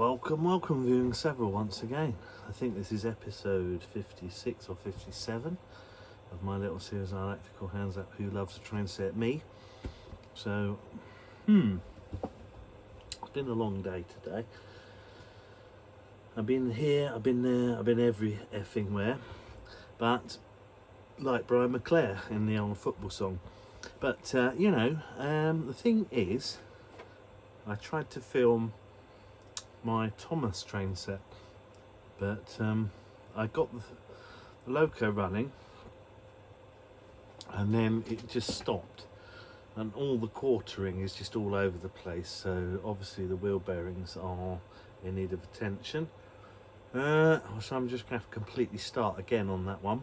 Welcome viewing several once again. I think this is episode 56 or 57 of my little series I like to call Hands Up Who Loves a Train Set Me. So, it's been a long day today. I've been here, I've been there, I've been every effing where. But, like Brian McClare in the old football song. But, the thing is, I tried to film my Thomas train set, but I got the loco running and then it just stopped and all the quartering is just all over the place, so obviously the wheel bearings are in need of attention, so I'm just going to have to completely start again on that one.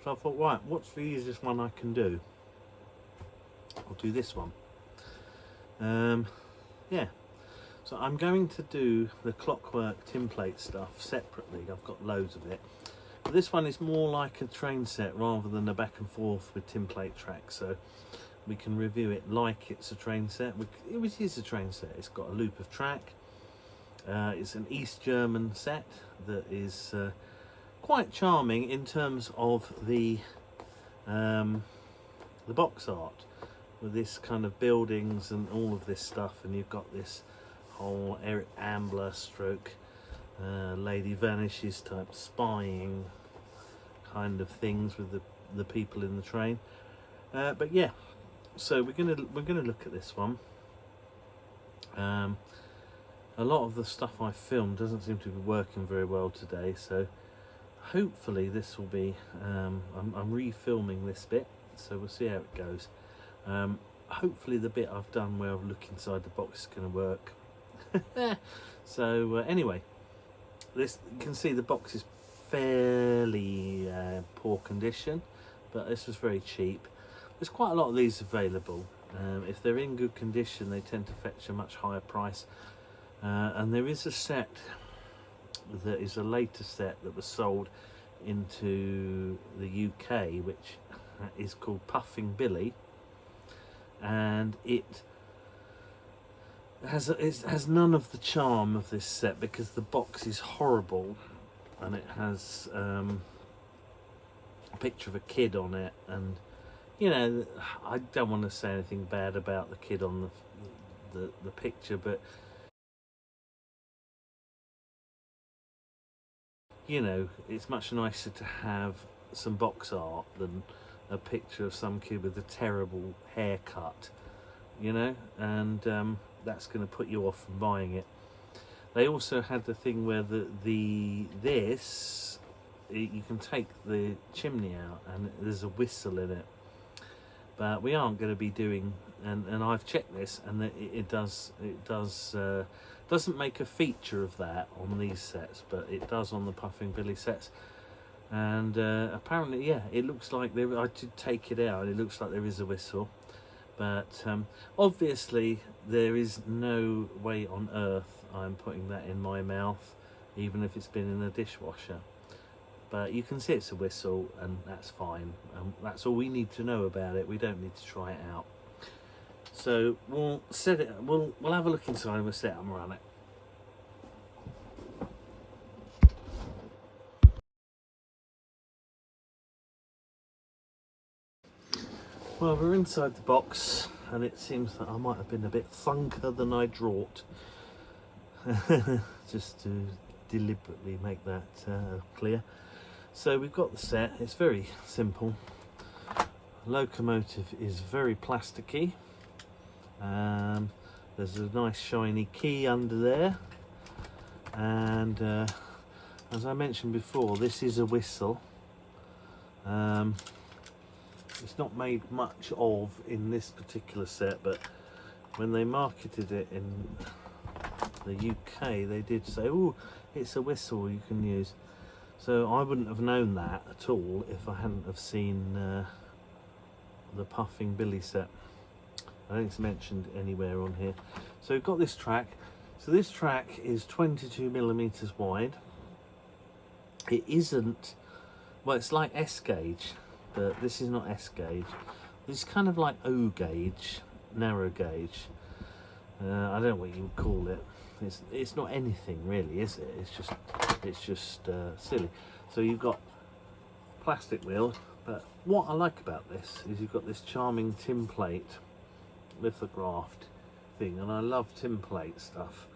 So I thought, right, what's the easiest one I can do? I'll do this one. So I'm going to do the Clockwork Tinplate stuff separately. I've got loads of it. But this one is more like a train set rather than a back and forth with Tinplate tracks. So we can review it like it's a train set. It is a train set. It's got a loop of track. It's an East German set that is quite charming in terms of the box art with this kind of buildings and all of this stuff, and you've got this whole Eric Ambler stroke Lady Vanishes type spying kind of things with the people in the train. But yeah, so we're gonna look at this one. A lot of the stuff I filmed doesn't seem to be working very well today, so hopefully this will be I'm re-filming this bit, so we'll see how it goes. Hopefully the bit I've done where I look inside the box is going to work. So anyway, this, you can see the box is fairly poor condition, but this was very cheap. There's quite a lot of these available. If they're in good condition, they tend to fetch a much higher price. And there is a set that is a later set that was sold into the UK, which is called Puffing Billy, and it has none of the charm of this set because the box is horrible, and it has a picture of a kid on it, and I don't want to say anything bad about the kid on the picture, but it's much nicer to have some box art than a picture of some kid with a terrible haircut, and that's going to put you off from buying it. They also had the thing where you can take the chimney out and there's a whistle in it, but we aren't going to be doing, and I've checked this, and it doesn't make a feature of that on these sets, but it does on the Puffing Billy sets. And apparently, yeah, it looks like I did take it out. It looks like there is a whistle, but obviously there is no way on earth I'm putting that in my mouth, even if it's been in a dishwasher. But you can see it's a whistle, and that's fine. That's all we need to know about it. We don't need to try it out. So we'll set it. We'll have a look inside and we'll set it and run it. Well, we're inside the box, and it seems that I might have been a bit funker than I draught. Just to deliberately make that clear. So we've got the set. It's very simple. Locomotive is very plasticky. There's a nice shiny key under there, and as I mentioned before, this is a whistle. It's not made much of in this particular set, but when they marketed it in the UK, they did say, oh, it's a whistle you can use. So I wouldn't have known that at all if I hadn't have seen the Puffing Billy set. I think it's mentioned anywhere on here. So we've got this track. So this track is 22mm wide. It isn't, well, it's like S gauge, but this is not S gauge. It's kind of like O gauge, narrow gauge. I don't know what you would call it. it's not anything really, is it? It's just silly. So you've got plastic wheels, but what I like about this is you've got this charming Tinplate lithographed thing, and I love Tinplate stuff.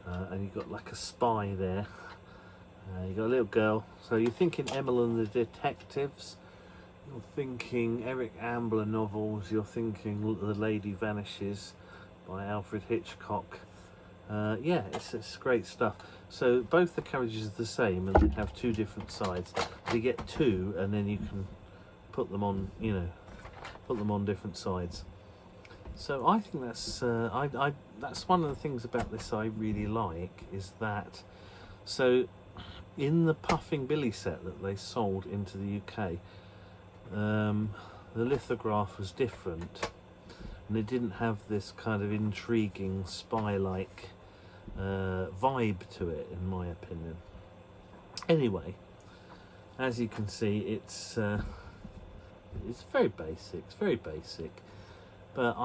And you've got like a spy there. You've got a little girl. So you're thinking Emil and the Detectives. You're thinking Eric Ambler novels. You're thinking The Lady Vanishes by Alfred Hitchcock. Yeah, it's great stuff. So both the carriages are the same, and they have two different sides. So you get two, and then you can put them on, you know, put them on different sides. So I think that's that's one of the things about this I really like, is that, so in the Puffing Billy set that they sold into the UK, the lithograph was different, and it didn't have this kind of intriguing spy-like vibe to it, in my opinion. Anyway, as you can see, it's very basic. It's very basic. But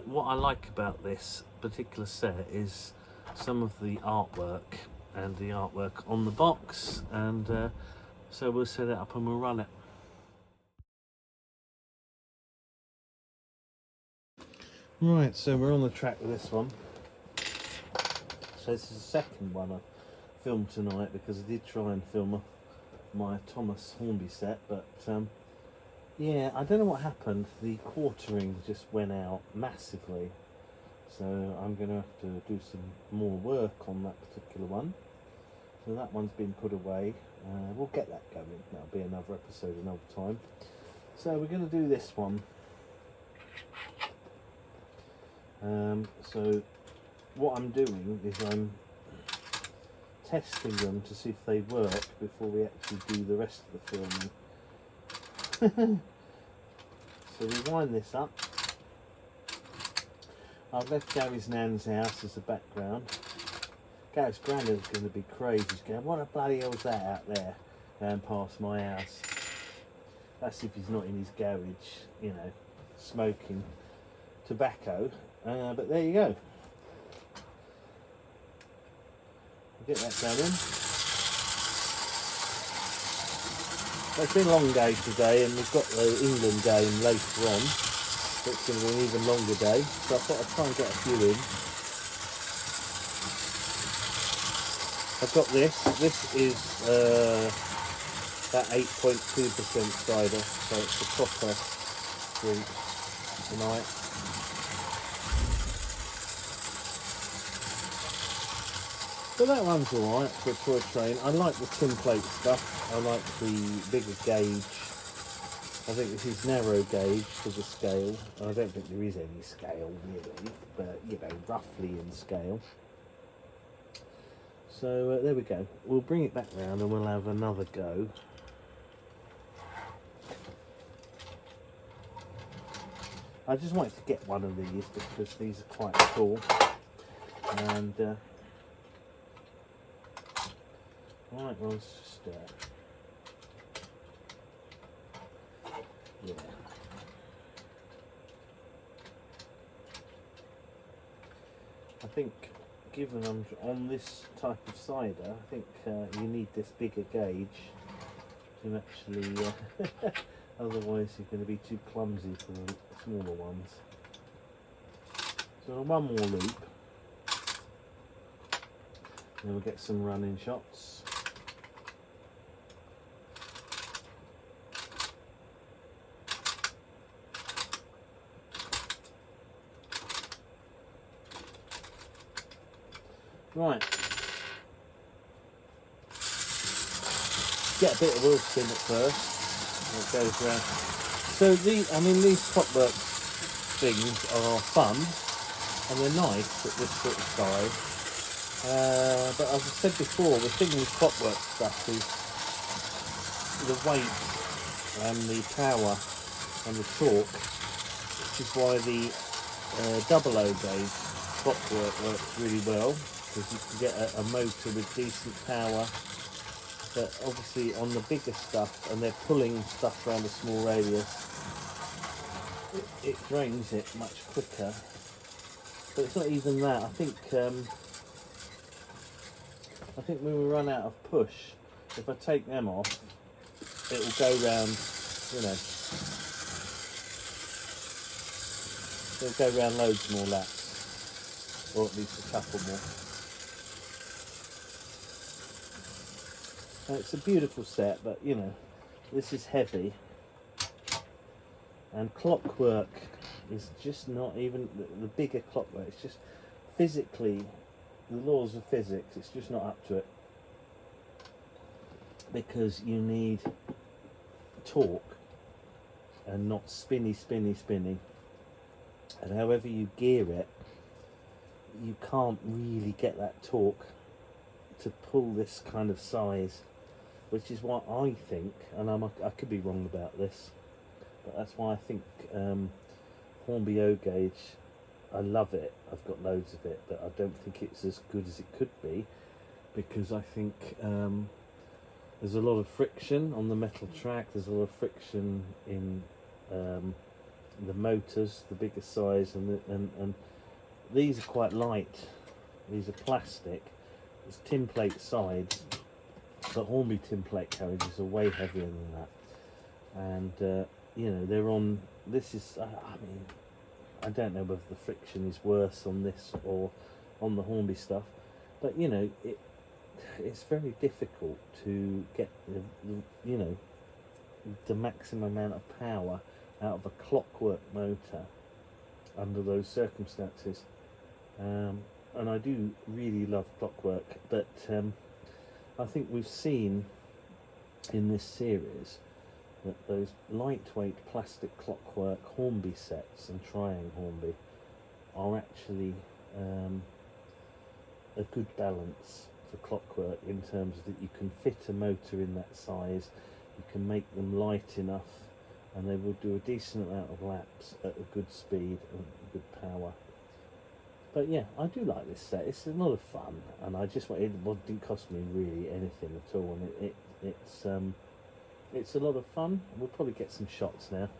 what I like about this particular set is some of the artwork, and the artwork on the box, and so we'll set it up and we'll run it. Right, so we're on the track with this one. So this is the second one I filmed tonight, because I did try and film my Thomas Hornby set, but yeah, I don't know what happened. The quartering just went out massively, so I'm going to have to do some more work on that particular one. So that one's been put away. We'll get that going. That'll be another episode another time. So we're going to do this one. So what I'm doing is I'm testing them to see if they work before we actually do the rest of the filming. So we wind this up. I've left Gary's nan's house as a background. Gary's granddad's going to be crazy. He's going, what the bloody hell's that out there going past my house? That's if he's not in his garage, you know, smoking tobacco. But there you go. We'll get that going. It's been a long day today, and we've got the England game later on. It's going to be an even longer day, so I thought I'd try and get a few in. I've got this. This is that 8.2% cider, so it's a proper drink tonight. So that one's alright for a toy train. I like the Tinplate stuff. I like the bigger gauge. I think this is narrow gauge for the scale. I don't think there is any scale really, but you know, roughly in scale. So there we go. We'll bring it back round and we'll have another go. I just wanted to get one of these because these are quite cool. And right, well, let's just yeah. I think, given I'm on this type of cider, I think you need this bigger gauge to actually, otherwise you're going to be too clumsy for the smaller ones. So one more loop, then we'll get some running shots. Right, get a bit of wheel spin at first, and it goes round. So these Clockwork things are fun, and they're nice at this sort of size. But as I said before, the thing with Clockwork stuff is the weight and the power and the torque, which is why the double O gauge Clockwork works really well. Because you can get a motor with decent power, but obviously on the bigger stuff, and they're pulling stuff around a small radius, it drains it much quicker. But it's not even that. I think I think when we run out of push, if I take them off, it will go round, you know, it'll go round loads more laps, or at least a couple more. And it's a beautiful set, but you know, this is heavy, and Clockwork is just not even the bigger Clockwork. It's just physically, the laws of physics, it's just not up to it, because you need torque and not spinny. And however you gear it, you can't really get that torque to pull this kind of size, which is why I think, and I could be wrong about this, but that's why I think Hornby O gauge, I love it, I've got loads of it, but I don't think it's as good as it could be, because I think there's a lot of friction on the metal track, there's a lot of friction in the motors, the bigger size, and these are quite light, these are plastic, it's tinplate sides, but Hornby tinplate carriages are way heavier than that, and you know, they're on, this is, I mean, I don't know whether the friction is worse on this or on the Hornby stuff, but you know, it's very difficult to get you know, the maximum amount of power out of a Clockwork motor under those circumstances, and I do really love Clockwork, but I think we've seen in this series that those lightweight plastic Clockwork Hornby sets and Triang Hornby are actually a good balance for Clockwork, in terms that you can fit a motor in that size, you can make them light enough, and they will do a decent amount of laps at a good speed and good power. But yeah, I do like this set. It's a lot of fun, and I just it didn't cost me really anything at all, and it's a lot of fun. We'll probably get some shots now.